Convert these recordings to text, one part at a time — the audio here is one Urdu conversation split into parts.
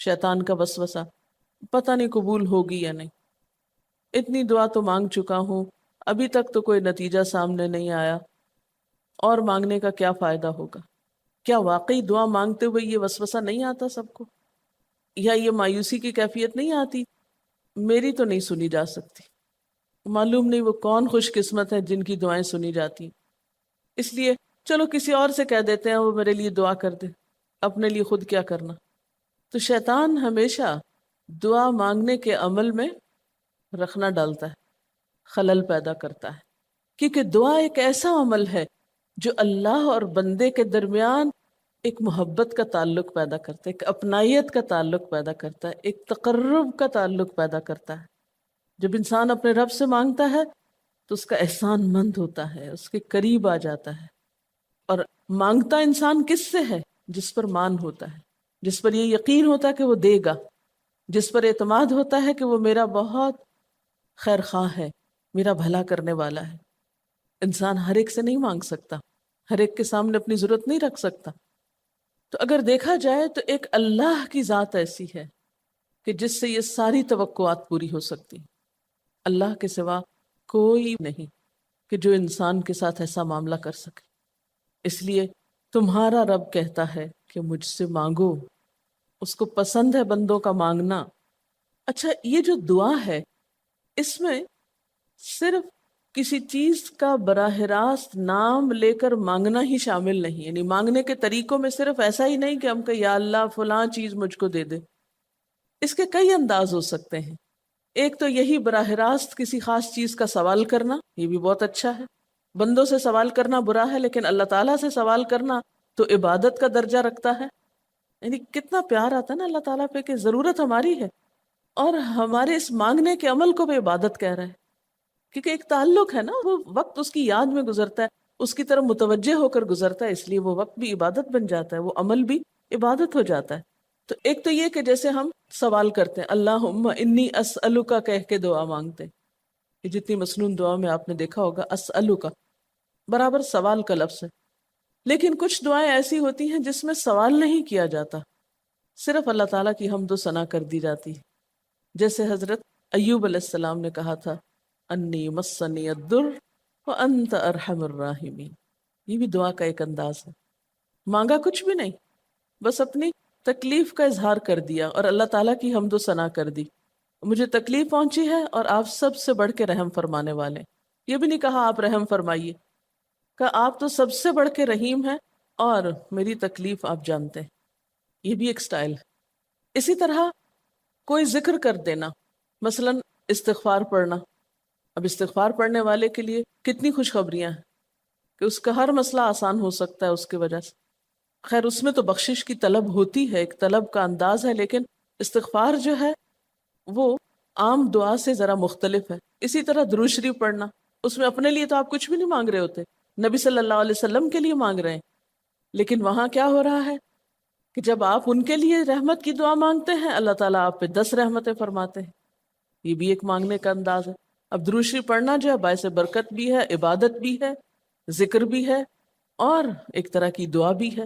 شیطان کا وسوسہ، پتہ نہیں قبول ہوگی یا نہیں، اتنی دعا تو مانگ چکا ہوں، ابھی تک تو کوئی نتیجہ سامنے نہیں آیا، اور مانگنے کا کیا فائدہ ہوگا؟ کیا واقعی دعا مانگتے ہوئے یہ وسوسہ نہیں آتا سب کو؟ یا یہ مایوسی کی کیفیت نہیں آتی؟ میری تو نہیں سنی جا سکتی، معلوم نہیں وہ کون خوش قسمت ہے جن کی دعائیں سنی جاتی، اس لیے چلو کسی اور سے کہہ دیتے ہیں وہ میرے لیے دعا کر دے، اپنے لیے خود کیا کرنا۔ تو شیطان ہمیشہ دعا مانگنے کے عمل میں رخنا ڈالتا ہے، خلل پیدا کرتا ہے، کیونکہ دعا ایک ایسا عمل ہے جو اللہ اور بندے کے درمیان ایک محبت کا تعلق پیدا کرتا ہے، ایک اپنائیت کا تعلق پیدا کرتا ہے، ایک تقرب کا تعلق پیدا کرتا ہے۔ جب انسان اپنے رب سے مانگتا ہے تو اس کا احسان مند ہوتا ہے، اس کے قریب آ جاتا ہے، اور مانگتا انسان کس سے ہے؟ جس پر مان ہوتا ہے، جس پر یہ یقین ہوتا ہے کہ وہ دے گا، جس پر اعتماد ہوتا ہے کہ وہ میرا بہت خیر خواہ ہے، میرا بھلا کرنے والا ہے۔ انسان ہر ایک سے نہیں مانگ سکتا، ہر ایک کے سامنے اپنی ضرورت نہیں رکھ سکتا۔ تو اگر دیکھا جائے تو ایک اللہ کی ذات ایسی ہے کہ جس سے یہ ساری توقعات پوری ہو سکتی، اللہ کے سوا کوئی نہیں کہ جو انسان کے ساتھ ایسا معاملہ کر سکے۔ اس لیے تمہارا رب کہتا ہے کہ مجھ سے مانگو، اس کو پسند ہے بندوں کا مانگنا۔ اچھا، یہ جو دعا ہے اس میں صرف کسی چیز کا براہ راست نام لے کر مانگنا ہی شامل نہیں، یعنی مانگنے کے طریقوں میں صرف ایسا ہی نہیں کہ ہم کہ یا اللہ فلاں چیز مجھ کو دے دے۔ اس کے کئی انداز ہو سکتے ہیں۔ ایک تو یہی براہ راست کسی خاص چیز کا سوال کرنا، یہ بھی بہت اچھا ہے۔ بندوں سے سوال کرنا برا ہے، لیکن اللہ تعالیٰ سے سوال کرنا تو عبادت کا درجہ رکھتا ہے۔ یعنی کتنا پیار آتا ہے نا اللہ تعالیٰ پہ کہ ضرورت ہماری ہے اور ہمارے اس مانگنے کے عمل کو بھی عبادت کہہ رہا ہے، کیونکہ ایک تعلق ہے نا، وہ وقت اس کی یاد میں گزرتا ہے، اس کی طرف متوجہ ہو کر گزرتا ہے، اس لیے وہ وقت بھی عبادت بن جاتا ہے، وہ عمل بھی عبادت ہو جاتا ہے۔ تو ایک تو یہ کہ جیسے ہم سوال کرتے ہیں اللہم انی اسألک کہہ کے دعا مانگتے ہیں، یہ جتنی مسنون دعا میں آپ نے دیکھا ہوگا اسألک برابر سوال کا لفظ ہے۔ لیکن کچھ دعائیں ایسی ہوتی ہیں جس میں سوال نہیں کیا جاتا، صرف اللہ تعالیٰ کی حمد و ثنا کر دی جاتی ہے، جیسے حضرت ایوب علیہ السلام نے کہا تھا انی مسنی الضر وانت ارحم الراحمین۔ یہ بھی دعا کا ایک انداز ہے، مانگا کچھ بھی نہیں، بس اپنی تکلیف کا اظہار کر دیا اور اللہ تعالیٰ کی حمد و ثنا کر دی، مجھے تکلیف پہنچی ہے اور آپ سب سے بڑھ کے رحم فرمانے والے ہیں۔ یہ بھی نہیں کہا آپ رحم فرمائیے، کہ آپ تو سب سے بڑھ کے رحیم ہیں اور میری تکلیف آپ جانتے ہیں۔ یہ بھی ایک سٹائل ہے۔ اسی طرح کوئی ذکر کر دینا، مثلا استغفار پڑھنا۔ اب استغفار پڑھنے والے کے لیے کتنی خوشخبریاں ہیں کہ اس کا ہر مسئلہ آسان ہو سکتا ہے اس کی وجہ سے۔ خیر اس میں تو بخشش کی طلب ہوتی ہے، ایک طلب کا انداز ہے، لیکن استغفار جو ہے وہ عام دعا سے ذرا مختلف ہے۔ اسی طرح درود شریف پڑھنا، اس میں اپنے لیے تو آپ کچھ بھی نہیں مانگ رہے ہوتے، نبی صلی اللہ علیہ وسلم کے لیے مانگ رہے ہیں، لیکن وہاں کیا ہو رہا ہے کہ جب آپ ان کے لیے رحمت کی دعا مانگتے ہیں اللہ تعالیٰ آپ پہ 10 رحمتیں فرماتے ہیں۔ یہ بھی ایک مانگنے کا انداز ہے۔ اب درود شریف پڑھنا جو ہے باعث برکت بھی ہے، عبادت بھی ہے، ذکر بھی ہے، اور ایک طرح کی دعا بھی ہے۔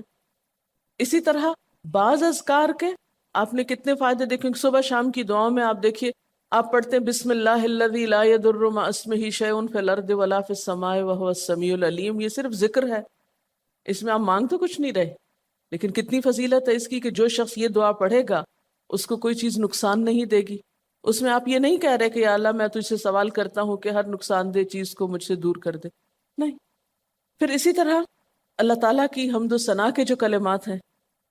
اسی طرح بعض اذکار کے آپ نے کتنے فائدے دیکھیں، صبح شام کی دعاؤں میں آپ دیکھیے آپ پڑھتے ہیں بسم اللہ الذی لا یضر مع اسمہ شیء فی الارض ولا فی السماء وہو السمیع العلیم۔ یہ صرف ذکر ہے، اس میں آپ مانگ تو کچھ نہیں رہے، لیکن کتنی فضیلت ہے اس کی کہ جو شخص یہ دعا پڑھے گا اس کو کوئی چیز نقصان نہیں دے گی۔ اس میں آپ یہ نہیں کہہ رہے کہ یا اللہ میں تجھ سے سوال کرتا ہوں کہ ہر نقصان دہ چیز کو مجھ سے دور کر دے، نہیں۔ پھر اسی طرح اللہ تعالیٰ کی حمد و ثنا کے جو کلمات ہیں،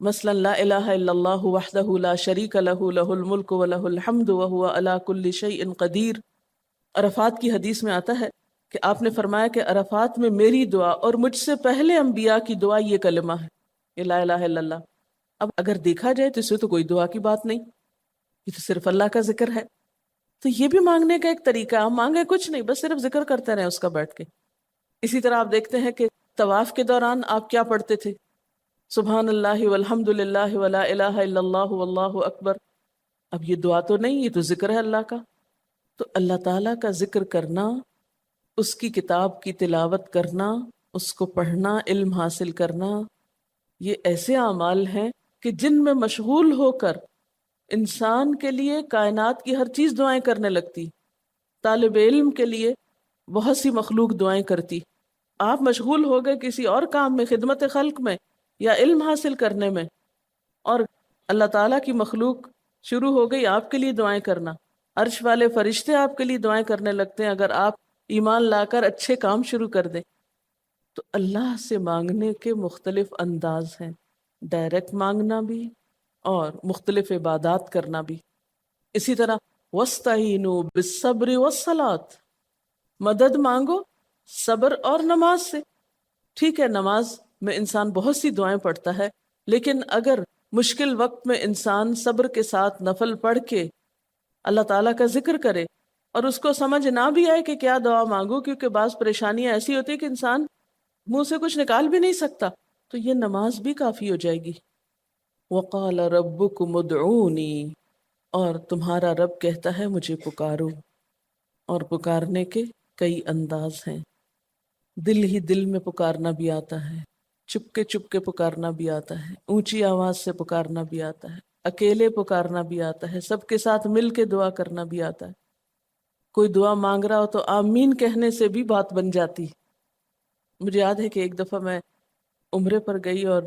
مثلا لا الہ الا اللہ وحدہ لا شریک لہ لہ الملک ولہ الحمد وہو علی کل شیء قدیر۔ عرفات کی حدیث میں آتا ہے کہ آپ نے فرمایا کہ عرفات میں میری دعا اور مجھ سے پہلے انبیاء کی دعا یہ کلمہ ہے، یہ لا الہ الا اللہ۔ اب اگر دیکھا جائے تو اس سے تو کوئی دعا کی بات نہیں، یہ تو صرف اللہ کا ذکر ہے۔ تو یہ بھی مانگنے کا ایک طریقہ، ہم مانگے کچھ نہیں، بس صرف ذکر کرتے رہیں اس کا بیٹھ کے۔ اسی طرح آپ دیکھتے ہیں کہ طواف کے دوران آپ کیا پڑھتے تھے؟ سبحان اللہ والحمد للہ ولا الہ الا اللہ واللہ اکبر۔ اب یہ دعا تو نہیں، یہ تو ذکر ہے اللہ کا۔ تو اللہ تعالیٰ کا ذکر کرنا، اس کی کتاب کی تلاوت کرنا، اس کو پڑھنا، علم حاصل کرنا، یہ ایسے اعمال ہیں کہ جن میں مشغول ہو کر انسان کے لیے کائنات کی ہر چیز دعائیں کرنے لگتی، طالب علم کے لیے بہت سی مخلوق دعائیں کرتی. آپ مشغول ہو گئے کسی اور کام میں، خدمت خلق میں یا علم حاصل کرنے میں، اور اللہ تعالیٰ کی مخلوق شروع ہو گئی آپ کے لیے دعائیں کرنا. عرش والے فرشتے آپ کے لیے دعائیں کرنے لگتے ہیں اگر آپ ایمان لا کر اچھے کام شروع کر دیں. تو اللہ سے مانگنے کے مختلف انداز ہیں، ڈائریکٹ مانگنا بھی اور مختلف عبادات کرنا بھی. اسی طرح وَاسْتَعِینُوا بِالصَّبْرِ وَالصَّلَاةِ، مدد مانگو صبر اور نماز سے. ٹھیک ہے، نماز میں انسان بہت سی دعائیں پڑھتا ہے، لیکن اگر مشکل وقت میں انسان صبر کے ساتھ نفل پڑھ کے اللہ تعالیٰ کا ذکر کرے اور اس کو سمجھ نہ بھی آئے کہ کیا دعا مانگو، کیونکہ بعض پریشانیاں ایسی ہوتی کہ انسان منہ سے کچھ نکال بھی نہیں سکتا، تو یہ نماز بھی کافی ہو جائے گی. وَقَالَ رَبُّكُمُ ادْعُونِي، اور تمہارا رب کہتا ہے مجھے پکارو. اور پکارنے کے کئی انداز ہیں. دل ہی دل میں پکارنا بھی آتا ہے، چپ کے پکارنا بھی آتا ہے، اونچی آواز سے پکارنا بھی آتا ہے، اکیلے پکارنا بھی آتا ہے، سب کے ساتھ مل کے دعا کرنا بھی آتا ہے. کوئی دعا مانگ رہا ہو تو آمین کہنے سے بھی بات بن جاتی. مجھے یاد ہے کہ ایک دفعہ میں عمرے پر گئی اور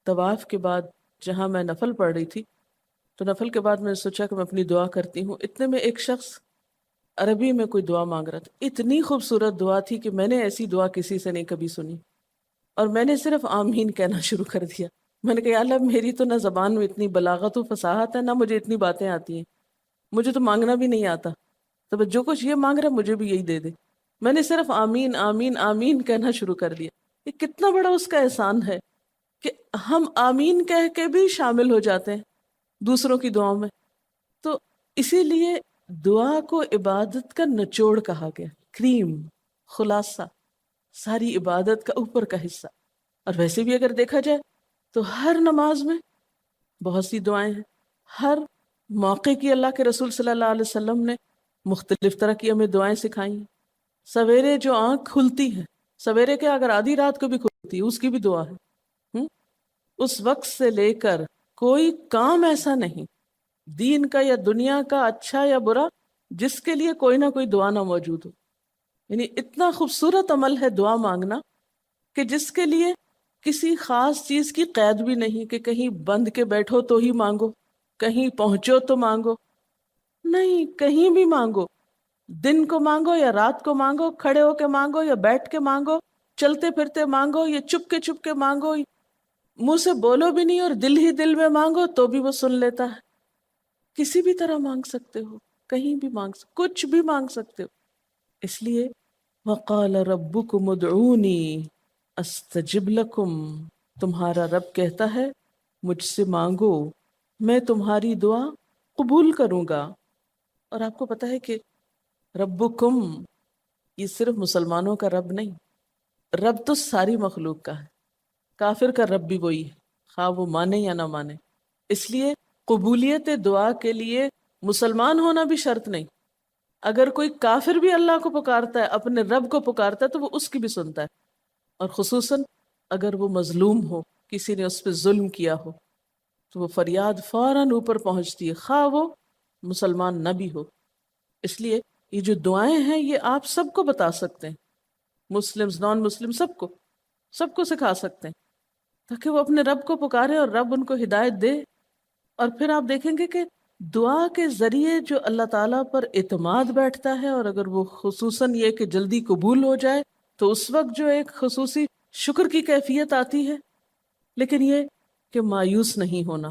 طواف کے بعد جہاں میں نفل پڑھ رہی تھی، تو نفل کے بعد میں نے سوچا کہ میں اپنی دعا کرتی ہوں. اتنے میں ایک شخص عربی میں کوئی دعا مانگ رہا تھا. اتنی خوبصورت دعا تھی کہ میں نے ایسی دعا کسی سے نہیں کبھی سنی، اور میں نے صرف آمین کہنا شروع کر دیا. میں نے کہا یا اللہ، میری تو نہ زبان میں اتنی بلاغت و فصاحت ہے، نہ مجھے اتنی باتیں آتی ہیں، مجھے تو مانگنا بھی نہیں آتا، تو بس جو کچھ یہ مانگ رہا ہے مجھے بھی یہی دے دے. میں نے صرف آمین آمین آمین کہنا شروع کر دیا. یہ کتنا بڑا اس کا احسان ہے کہ ہم آمین کہہ کے بھی شامل ہو جاتے ہیں دوسروں کی دعاؤں میں. تو اسی لیے دعا کو عبادت کا نچوڑ کہا گیا، کریم، خلاصہ، ساری عبادت کا اوپر کا حصہ. اور ویسے بھی اگر دیکھا جائے تو ہر نماز میں بہت سی دعائیں ہیں. ہر موقع کی اللہ کے رسول صلی اللہ علیہ وسلم نے مختلف طرح کی ہمیں دعائیں سکھائی ہیں. سویرے جو آنکھ کھلتی ہے، سویرے کے اگر آدھی رات کو بھی کھلتی ہے، اس کی بھی دعا ہے. اس وقت سے لے کر کوئی کام ایسا نہیں دین کا یا دنیا کا، اچھا یا برا، جس کے لیے کوئی نہ کوئی دعا نہ موجود ہو. یعنی اتنا خوبصورت عمل ہے دعا مانگنا کہ جس کے لیے کسی خاص چیز کی قید بھی نہیں کہ کہیں بند کے بیٹھو تو ہی مانگو، کہیں پہنچو تو مانگو. نہیں، کہیں بھی مانگو، دن کو مانگو یا رات کو مانگو، کھڑے ہو کے مانگو یا بیٹھ کے مانگو، چلتے پھرتے مانگو یا چپ کے مانگو، منہ سے بولو بھی نہیں اور دل ہی دل میں مانگو تو بھی وہ سن لیتا ہے. کسی بھی طرح مانگ سکتے ہو، کہیں بھی کچھ بھی مانگ سکتے ہو. اس لیے وَقَالَ رَبُّكُمُ ادْعُونِي أَسْتَجِبْ لَكُمْ، تمہارا رب کہتا ہے مجھ سے مانگو، میں تمہاری دعا قبول کروں گا. اور آپ کو پتہ ہے کہ ربکم یہ صرف مسلمانوں کا رب نہیں، رب تو ساری مخلوق کا ہے. کافر کا رب بھی وہی ہے، خواہ وہ مانے یا نہ مانے. اس لیے قبولیت دعا کے لیے مسلمان ہونا بھی شرط نہیں. اگر کوئی کافر بھی اللہ کو پکارتا ہے، اپنے رب کو پکارتا ہے، تو وہ اس کی بھی سنتا ہے. اور خصوصاً اگر وہ مظلوم ہو، کسی نے اس پہ ظلم کیا ہو، تو وہ فریاد فوراً اوپر پہنچتی ہے، خواہ وہ مسلمان نہ بھی ہو. اس لیے یہ جو دعائیں ہیں یہ آپ سب کو بتا سکتے ہیں، مسلم نان مسلم سب کو سکھا سکتے ہیں، تاکہ وہ اپنے رب کو پکارے اور رب ان کو ہدایت دے. اور پھر آپ دیکھیں گے کہ دعا کے ذریعے جو اللہ تعالیٰ پر اعتماد بیٹھتا ہے، اور اگر وہ خصوصاً یہ کہ جلدی قبول ہو جائے، تو اس وقت جو ایک خصوصی شکر کی کیفیت آتی ہے. لیکن یہ کہ مایوس نہیں ہونا.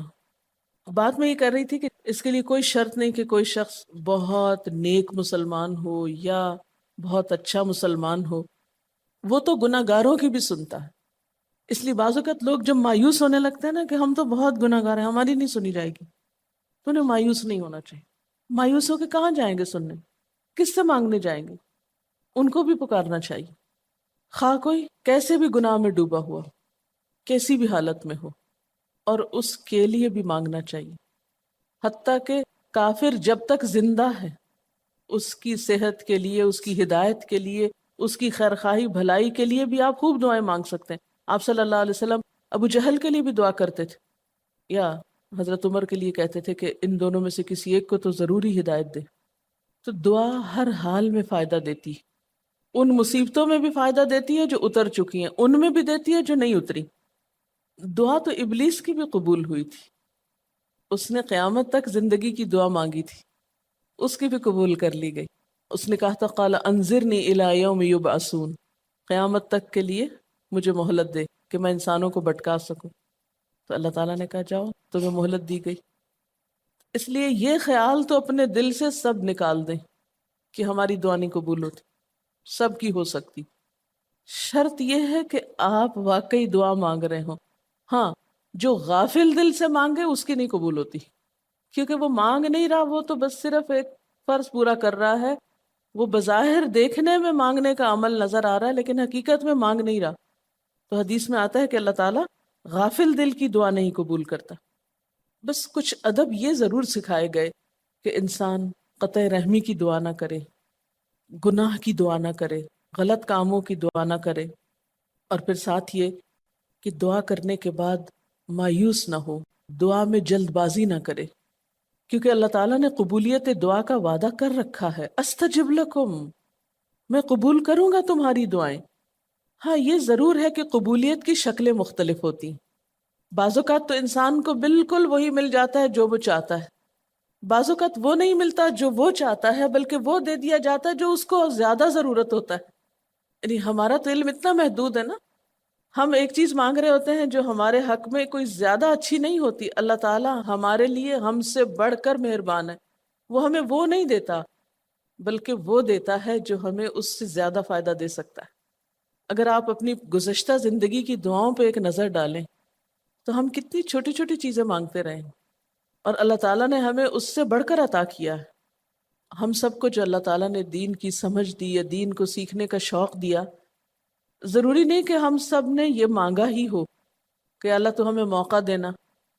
بات میں یہ کر رہی تھی کہ اس کے لیے کوئی شرط نہیں کہ کوئی شخص بہت نیک مسلمان ہو یا بہت اچھا مسلمان ہو، وہ تو گناہ گاروں کی بھی سنتا ہے. اس لیے بعض اوقات لوگ جب مایوس ہونے لگتے ہیں نا کہ ہم تو بہت گناہ گار ہیں، ہماری نہیں سنی جائے گی، تو انہیں مایوس نہیں ہونا چاہیے. مایوس ہو کے کہاں جائیں گے سننے؟ کس سے مانگنے جائیں گے؟ ان کو بھی پکارنا چاہیے، خواہ کوئی کیسے بھی گناہ میں ڈوبا ہوا، کیسی بھی حالت میں ہو، اور اس کے لیے بھی مانگنا چاہیے. حتیٰ کہ کافر جب تک زندہ ہے، اس کی صحت کے لیے، اس کی ہدایت کے لیے، اس کی خیرخواہی بھلائی کے لیے بھی آپ خوب دعائیں مانگ سکتے ہیں. آپ صلی اللہ علیہ وسلم ابو جہل کے لیے بھی دعا کرتے تھے، یا حضرت عمر کے لیے کہتے تھے کہ ان دونوں میں سے کسی ایک کو تو ضروری ہدایت دے. تو دعا ہر حال میں فائدہ دیتی ہے. ان مصیبتوں میں بھی فائدہ دیتی ہے جو اتر چکی ہیں، ان میں بھی دیتی ہے جو نہیں اتری. دعا تو ابلیس کی بھی قبول ہوئی تھی. اس نے قیامت تک زندگی کی دعا مانگی تھی، اس کی بھی قبول کر لی گئی. اس نے کہا تھا قال انظرنی الی یوم یبعثون، قیامت تک کے لیے مجھے مہلت دے کہ میں انسانوں کو بھٹکا سکوں. تو اللہ تعالیٰ نے کہا جاؤ، تمہیں مہلت دی گئی. اس لیے یہ خیال تو اپنے دل سے سب نکال دیں کہ ہماری دعا نہیں قبول ہوتی. سب کی ہو سکتی، شرط یہ ہے کہ آپ واقعی دعا مانگ رہے ہوں. ہاں، جو غافل دل سے مانگے اس کی نہیں قبول ہوتی، کیونکہ وہ مانگ نہیں رہا، وہ تو بس صرف ایک فرض پورا کر رہا ہے. وہ بظاہر دیکھنے میں مانگنے کا عمل نظر آ رہا ہے لیکن حقیقت میں مانگ نہیں رہا. تو حدیث میں آتا ہے کہ اللہ تعالیٰ غافل دل کی دعا نہیں قبول کرتا. بس کچھ ادب یہ ضرور سکھائے گئے کہ انسان قطع رحمی کی دعا نہ کرے، گناہ کی دعا نہ کرے، غلط کاموں کی دعا نہ کرے، اور پھر ساتھ یہ کہ دعا کرنے کے بعد مایوس نہ ہو، دعا میں جلد بازی نہ کرے، کیونکہ اللہ تعالیٰ نے قبولیت دعا کا وعدہ کر رکھا ہے. استجب لکم، میں قبول کروں گا تمہاری دعائیں. ہاں، یہ ضرور ہے کہ قبولیت کی شکلیں مختلف ہوتی ہیں. بعض اوقات تو انسان کو بالکل وہی مل جاتا ہے جو وہ چاہتا ہے، بعض اوقات وہ نہیں ملتا جو وہ چاہتا ہے، بلکہ وہ دے دیا جاتا ہے جو اس کو زیادہ ضرورت ہوتا ہے. یعنی ہمارا تو علم اتنا محدود ہے نا، ہم ایک چیز مانگ رہے ہوتے ہیں جو ہمارے حق میں کوئی زیادہ اچھی نہیں ہوتی. اللہ تعالیٰ ہمارے لیے ہم سے بڑھ کر مہربان ہے، وہ ہمیں وہ نہیں دیتا بلکہ وہ دیتا ہے جو ہمیں اس سے زیادہ فائدہ دے سکتا ہے. اگر آپ اپنی گزشتہ زندگی کی دعاؤں پہ ایک نظر ڈالیں تو ہم کتنی چھوٹی چھوٹی چیزیں مانگتے رہے ہیں، اور اللہ تعالیٰ نے ہمیں اس سے بڑھ کر عطا کیا ہے. ہم سب کو جو اللہ تعالیٰ نے دین کی سمجھ دی یا دین کو سیکھنے کا شوق دیا، ضروری نہیں کہ ہم سب نے یہ مانگا ہی ہو کہ اللہ تو ہمیں موقع دینا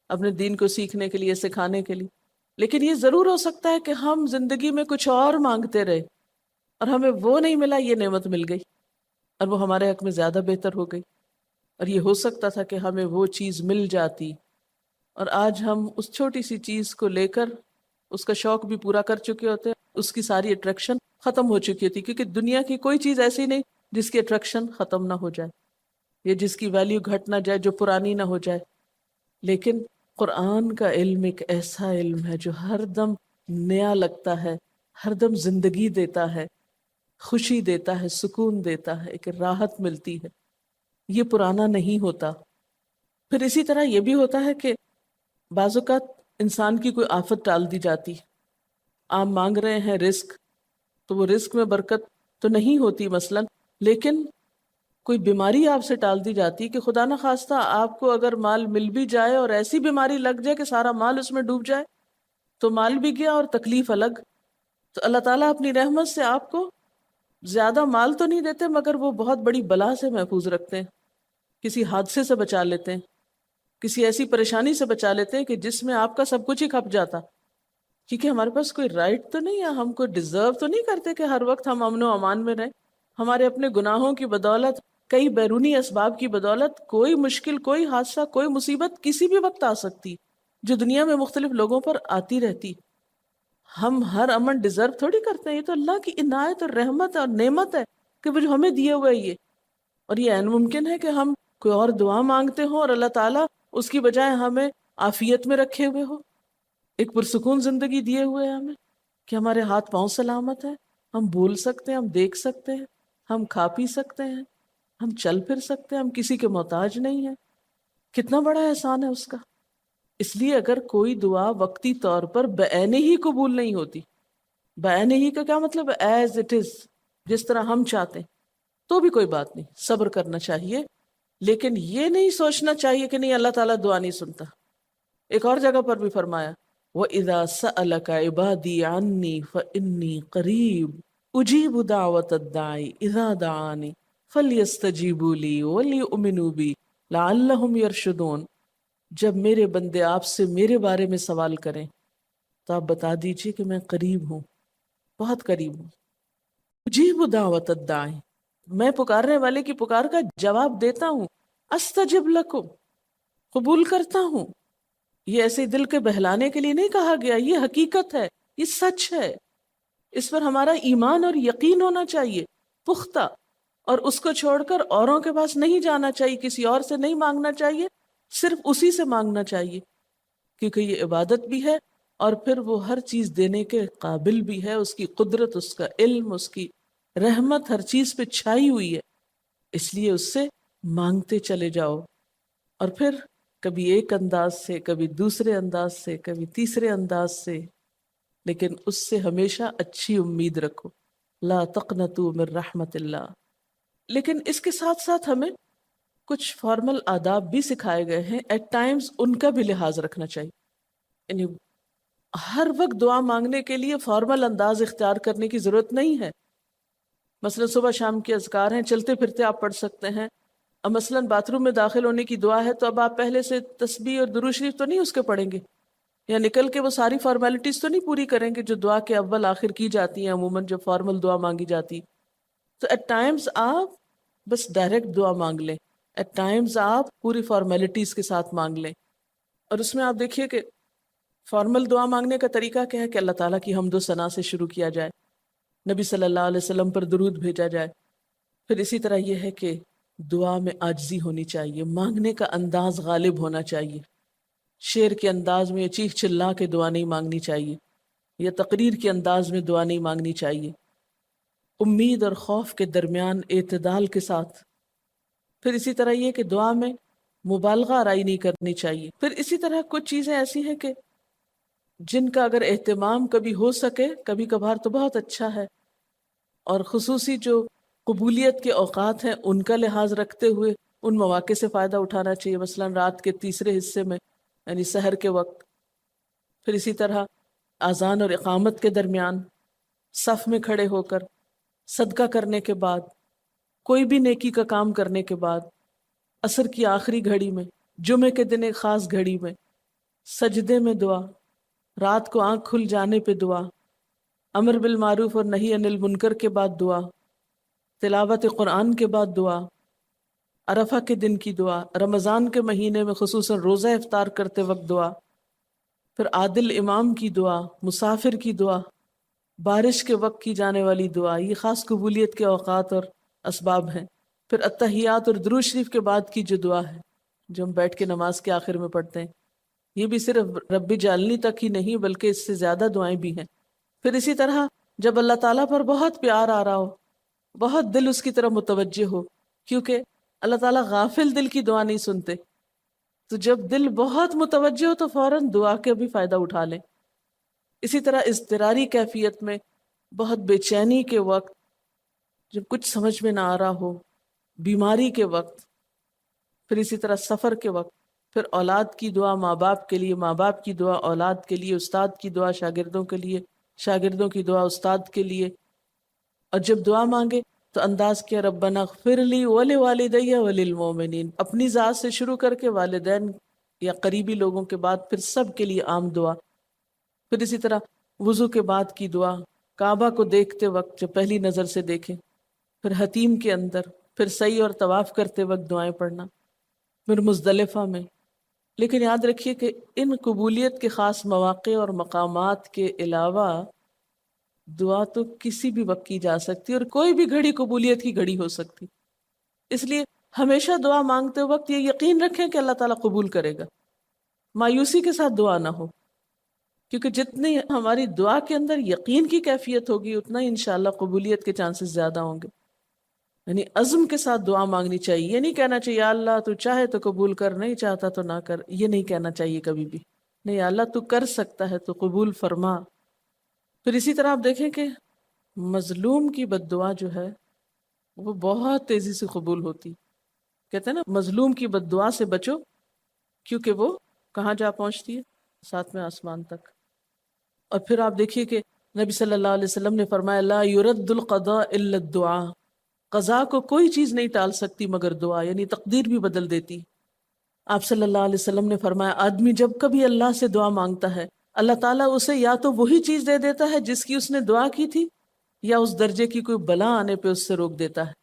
اپنے دین کو سیکھنے کے لیے، سکھانے کے لیے. لیکن یہ ضرور ہو سکتا ہے کہ ہم زندگی میں کچھ اور مانگتے رہے اور ہمیں وہ نہیں ملا، یہ نعمت مل گئی اور وہ ہمارے حق میں زیادہ بہتر ہو گئی. اور یہ ہو سکتا تھا کہ ہمیں وہ چیز مل جاتی اور آج ہم اس چھوٹی سی چیز کو لے کر اس کا شوق بھی پورا کر چکے ہوتے، اس کی ساری اٹریکشن ختم ہو چکی ہوتی، کیونکہ دنیا کی کوئی چیز ایسی نہیں جس کی اٹریکشن ختم نہ ہو جائے یا جس کی ویلیو گھٹ نہ جائے، جو پرانی نہ ہو جائے. لیکن قرآن کا علم ایک ایسا علم ہے جو ہر دم نیا لگتا ہے، ہر دم زندگی دیتا ہے، خوشی دیتا ہے، سکون دیتا ہے، ایک راحت ملتی ہے. یہ پرانا نہیں ہوتا. پھر اسی طرح یہ بھی ہوتا ہے کہ بعض اوقات انسان کی کوئی آفت ٹال دی جاتی. آپ مانگ رہے ہیں رزق، تو وہ رزق میں برکت تو نہیں ہوتی مثلاً، لیکن کوئی بیماری آپ سے ٹال دی جاتی کہ خدا نہ خواستہ آپ کو اگر مال مل بھی جائے اور ایسی بیماری لگ جائے کہ سارا مال اس میں ڈوب جائے، تو مال بھی گیا اور تکلیف الگ. تو اللہ تعالیٰ اپنی رحمت سے آپ کو زیادہ مال تو نہیں دیتے مگر وہ بہت بڑی بلا سے محفوظ رکھتے ہیں، کسی حادثے سے بچا لیتے ہیں، کسی ایسی پریشانی سے بچا لیتے ہیں کہ جس میں آپ کا سب کچھ ہی کھپ جاتا. کیونکہ ہمارے پاس کوئی رائٹ تو نہیں ہے، ہم کو ڈیزرو تو نہیں کرتے کہ ہر وقت ہم امن و امان میں رہیں. ہمارے اپنے گناہوں کی بدولت، کئی بیرونی اسباب کی بدولت کوئی مشکل، کوئی حادثہ، کوئی مصیبت کسی بھی وقت آ سکتی جو دنیا میں مختلف لوگوں پر آتی رہتی. ہم ہر امن ڈیزرو تھوڑی کرتے ہیں، یہ تو اللہ کی عنایت اور رحمت اور نعمت ہے کہ وہ جو ہمیں دیے ہوئے یہ. اور یہ عین ممکن ہے کہ ہم کوئی اور دعا مانگتے ہوں اور اللہ تعالیٰ اس کی بجائے ہمیں عافیت میں رکھے ہوئے ہو، ایک پرسکون زندگی دیے ہوئے ہیں ہمیں، کہ ہمارے ہاتھ پاؤں سلامت ہیں، ہم بول سکتے ہیں، ہم دیکھ سکتے ہیں، ہم کھا پی سکتے ہیں، ہم چل پھر سکتے ہیں، ہم کسی کے محتاج نہیں ہیں. کتنا بڑا احسان ہے اس کا. اس لیے اگر کوئی دعا وقتی طور پر بعینہ ہی قبول نہیں ہوتی، بعینہ ہی کا کیا مطلب ہے؟ ایز اٹ از، جس طرح ہم چاہتے ہیں، تو بھی کوئی بات نہیں، صبر کرنا چاہیے. لیکن یہ نہیں سوچنا چاہیے کہ نہیں اللہ تعالیٰ دعا نہیں سنتا. ایک اور جگہ پر بھی فرمایا وَإِذَا سَأَلَكَ عِبَادِي عَنِّي فَإِنِّي قَرِيبٌ أُجِيبُ دَعْوَةَ الدَّاعِ إِذَا دَعَانِ فَلْيَسْتَجِيبُوا لِي وَلْيُؤْمِنُوا بِي لَعَلَّهُمْ يَرْشُدُونَ. جب میرے بندے آپ سے میرے بارے میں سوال کریں تو آپ بتا دیجئے کہ میں قریب ہوں، بہت قریب ہوں. اجیب دعوت الداعی، میں پکارنے والے کی پکار کا جواب دیتا ہوں. استجب لکم، قبول کرتا ہوں. یہ ایسے دل کے بہلانے کے لیے نہیں کہا گیا، یہ حقیقت ہے، یہ سچ ہے، اس پر ہمارا ایمان اور یقین ہونا چاہیے پختہ، اور اس کو چھوڑ کر اوروں کے پاس نہیں جانا چاہیے، کسی اور سے نہیں مانگنا چاہیے، صرف اسی سے مانگنا چاہیے، کیونکہ یہ عبادت بھی ہے اور پھر وہ ہر چیز دینے کے قابل بھی ہے، اس کی قدرت، اس کا علم، اس کی رحمت ہر چیز پہ چھائی ہوئی ہے، اس لیے اس سے مانگتے چلے جاؤ، اور پھر کبھی ایک انداز سے، کبھی دوسرے انداز سے، کبھی تیسرے انداز سے، لیکن اس سے ہمیشہ اچھی امید رکھو، لا تقنطوا من رحمت اللہ۔ لیکن اس کے ساتھ ساتھ ہمیں کچھ فارمل آداب بھی سکھائے گئے ہیں، ایٹ ٹائمز ان کا بھی لحاظ رکھنا چاہیے، یعنی ہر وقت دعا مانگنے کے لیے فارمل انداز اختیار کرنے کی ضرورت نہیں ہے۔ مثلا صبح شام کے اذکار ہیں، چلتے پھرتے آپ پڑھ سکتے ہیں، اب مثلا باتھ روم میں داخل ہونے کی دعا ہے تو اب آپ پہلے سے تسبیح اور درود شریف تو نہیں اس کے پڑھیں گے، یا نکل کے وہ ساری فارمیلٹیز تو نہیں پوری کریں گے جو دعا کے اول آخر کی جاتی ہیں عموماً جب فارمل دعا مانگی جاتی۔ تو ایٹ ٹائمز آپ بس ڈائریکٹ دعا مانگ لیں، ایٹ ٹائمز آپ پوری فارمیلٹیز کے ساتھ مانگ لیں، اور اس میں آپ دیکھیے کہ فارمل دعا مانگنے کا طریقہ کیا ہے کہ اللہ تعالیٰ کی حمد و ثنا سے شروع کیا جائے، نبی صلی اللہ علیہ وسلم پر درود بھیجا جائے، پھر اسی طرح یہ ہے کہ دعا میں عاجزی ہونی چاہیے، مانگنے کا انداز غالب ہونا چاہیے، شعر کے انداز میں یا چیخ چلا کے دعا نہیں مانگنی چاہیے، یا تقریر کے انداز میں دعا نہیں مانگنی چاہیے، امید اور خوف کے درمیان اعتدال کے ساتھ، پھر اسی طرح یہ کہ دعا میں مبالغہ آرائی نہیں کرنی چاہیے، پھر اسی طرح کچھ چیزیں ایسی ہیں کہ جن کا اگر اہتمام کبھی ہو سکے کبھی کبھار تو بہت اچھا ہے، اور خصوصی جو قبولیت کے اوقات ہیں ان کا لحاظ رکھتے ہوئے ان مواقع سے فائدہ اٹھانا چاہیے، مثلا رات کے تیسرے حصے میں یعنی سحر کے وقت، پھر اسی طرح اذان اور اقامت کے درمیان، صف میں کھڑے ہو کر، صدقہ کرنے کے بعد، کوئی بھی نیکی کا کام کرنے کے بعد، عصر کی آخری گھڑی میں، جمعے کے دن ایک خاص گھڑی میں، سجدے میں دعا، رات کو آنکھ کھل جانے پہ دعا، امر بالمعروف اور نہی عن المنکر کے بعد دعا، تلاوت قرآن کے بعد دعا، عرفہ کے دن کی دعا، رمضان کے مہینے میں خصوصاً روزہ افطار کرتے وقت دعا، پھر عادل امام کی دعا، مسافر کی دعا، بارش کے وقت کی جانے والی دعا، یہ خاص قبولیت کے اوقات اور اسباب ہیں، پھر اتحیات اور درود شریف کے بعد کی جو دعا ہے جو ہم بیٹھ کے نماز کے آخر میں پڑھتے ہیں، یہ بھی صرف رب جعلنی تک ہی نہیں بلکہ اس سے زیادہ دعائیں بھی ہیں۔ پھر اسی طرح جب اللہ تعالیٰ پر بہت پیار آ رہا ہو، بہت دل اس کی طرف متوجہ ہو، کیونکہ اللہ تعالیٰ غافل دل کی دعا نہیں سنتے، تو جب دل بہت متوجہ ہو تو فوراً دعا کے بھی فائدہ اٹھا لیں۔ اسی طرح اضطراری کیفیت میں، بہت بے چینی کے وقت، جب کچھ سمجھ میں نہ آ رہا ہو، بیماری کے وقت، پھر اسی طرح سفر کے وقت، پھر اولاد کی دعا ماں باپ کے لیے، ماں باپ کی دعا اولاد کے لیے، استاد کی دعا شاگردوں کے لیے، شاگردوں کی دعا استاد کے لیے، اور جب دعا مانگے تو انداز کیا ربنا اغفر لی ولوالدی وللمؤمنین، اپنی ذات سے شروع کر کے والدین یا قریبی لوگوں کے بعد پھر سب کے لیے عام دعا، پھر اسی طرح وضو کے بعد کی دعا، کعبہ کو دیکھتے وقت جب پہلی نظر سے دیکھیں، پھر حتیم کے اندر، پھر سعی اور طواف کرتے وقت دعائیں پڑھنا، پھر مزدلفہ میں۔ لیکن یاد رکھیے کہ ان قبولیت کے خاص مواقع اور مقامات کے علاوہ دعا تو کسی بھی وقت کی جا سکتی اور کوئی بھی گھڑی قبولیت کی گھڑی ہو سکتی، اس لیے ہمیشہ دعا مانگتے وقت یہ یقین رکھیں کہ اللہ تعالیٰ قبول کرے گا، مایوسی کے ساتھ دعا نہ ہو، کیونکہ جتنی ہماری دعا کے اندر یقین کی کیفیت ہوگی اتنا ہی انشاءاللہ قبولیت کے چانسز زیادہ ہوں گے۔ یعنی عزم کے ساتھ دعا مانگنی چاہیے، یہ نہیں کہنا چاہیے یا اللہ تو چاہے تو قبول کر، نہیں چاہتا تو نہ کر، یہ نہیں کہنا چاہیے کبھی بھی، نہیں یا اللہ تو کر سکتا ہے تو قبول فرما۔ پھر اسی طرح آپ دیکھیں کہ مظلوم کی بد دعا جو ہے وہ بہت تیزی سے قبول ہوتی، کہتے ہیں نا مظلوم کی بد دعا سے بچو کیونکہ وہ کہاں جا پہنچتی ہے، ساتویں آسمان تک۔ اور پھر آپ دیکھیے کہ نبی صلی اللہ علیہ وسلم نے فرمایا لا يرد القضاء الا الدعاء، قضاء کو کوئی چیز نہیں ٹال سکتی مگر دعا، یعنی تقدیر بھی بدل دیتی۔ آپ صلی اللہ علیہ وسلم نے فرمایا آدمی جب کبھی اللہ سے دعا مانگتا ہے اللہ تعالیٰ اسے یا تو وہی چیز دے دیتا ہے جس کی اس نے دعا کی تھی، یا اس درجے کی کوئی بلا آنے پہ اس سے روک دیتا ہے۔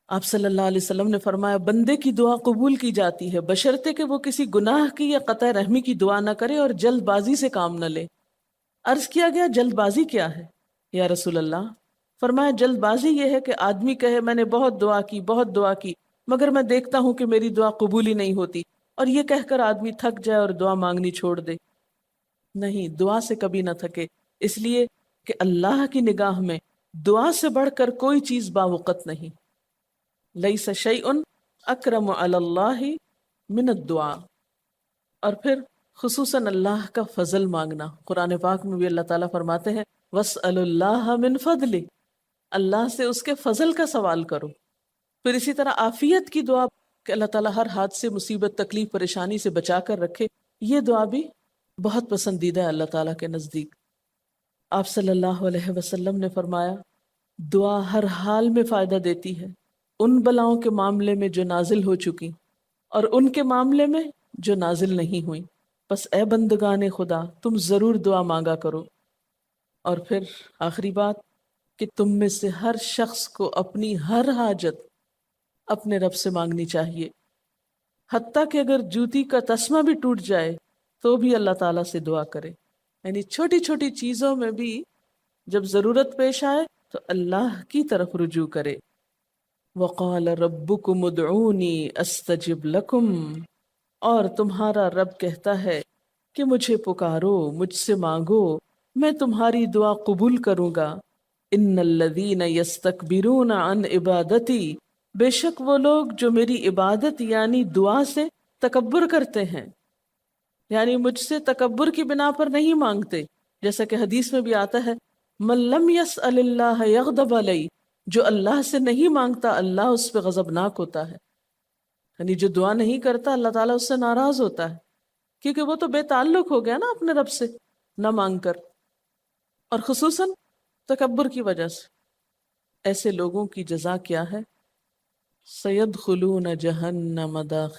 آپ صلی اللہ علیہ وسلم نے فرمایا بندے کی دعا قبول کی جاتی ہے بشرطے کہ وہ کسی گناہ کی یا قطع رحمی کی دعا نہ کرے اور جلد بازی سے کام نہ لے۔ عرض کیا گیا جلد بازی کیا ہے یا رسول اللہ؟ فرمایا جلد بازی یہ ہے کہ آدمی کہے میں نے بہت دعا کی مگر میں دیکھتا ہوں کہ میری دعا قبول ہی نہیں ہوتی، اور یہ کہہ کر آدمی تھک جائے اور دعا مانگنی چھوڑ دے۔ نہیں، دعا سے کبھی نہ تھکے، اس لیے کہ اللہ کی نگاہ میں دعا سے بڑھ کر کوئی چیز باوقت نہیں۔ لیس شیء اکرم علی اللہ من الدعاء۔ اور پھر خصوصاً اللہ کا فضل مانگنا، قرآن پاک میں بھی اللہ تعالیٰ فرماتے ہیں وَاسْأَلُوا اللَّهَ مِن فَضْلِهِ، اللہ سے اس کے فضل کا سوال کرو۔ پھر اسی طرح عافیت کی دعا کہ اللہ تعالیٰ ہر حادثے مصیبت تکلیف پریشانی سے بچا کر رکھے، یہ دعا بھی بہت پسندیدہ ہے اللہ تعالیٰ کے نزدیک۔ آپ صلی اللہ علیہ وسلم نے فرمایا دعا ہر حال میں فائدہ دیتی ہے، ان بلاؤں کے معاملے میں جو نازل ہو چکی اور ان کے معاملے میں جو نازل نہیں ہوئی، بس اے بندگان خدا تم ضرور دعا مانگا کرو۔ اور پھر آخری بات کہ تم میں سے ہر شخص کو اپنی ہر حاجت اپنے رب سے مانگنی چاہیے، حتیٰ کہ اگر جوتی کا تسمہ بھی ٹوٹ جائے تو بھی اللہ تعالیٰ سے دعا کرے، یعنی چھوٹی چھوٹی چیزوں میں بھی جب ضرورت پیش آئے تو اللہ کی طرف رجوع کرے۔ وَقَالَ رَبُّكُمُ ادْعُونِي أَسْتَجِبْ لَكُمْ، اور تمہارا رب کہتا ہے کہ مجھے پکارو، مجھ سے مانگو، میں تمہاری دعا قبول کروں گا۔ ان الذین یستکبرون عن عبادتی، بے شک وہ لوگ جو میری عبادت یعنی دعا سے تکبر کرتے ہیں، یعنی مجھ سے تکبر کی بنا پر نہیں مانگتے، جیسا کہ حدیث میں بھی آتا ہے من لم یسأل اللہ یغضب علیہ، جو اللہ سے نہیں مانگتا اللہ اس پہ غضبناک ہوتا ہے، یعنی جو دعا نہیں کرتا اللہ تعالیٰ اس سے ناراض ہوتا ہے، کیونکہ وہ تو بے تعلق ہو گیا نا اپنے رب سے نہ مانگ کر، اور خصوصاً تکبر کی وجہ سے۔ ایسے لوگوں کی جزا کیا ہے؟ سیدخلون جہنم داخل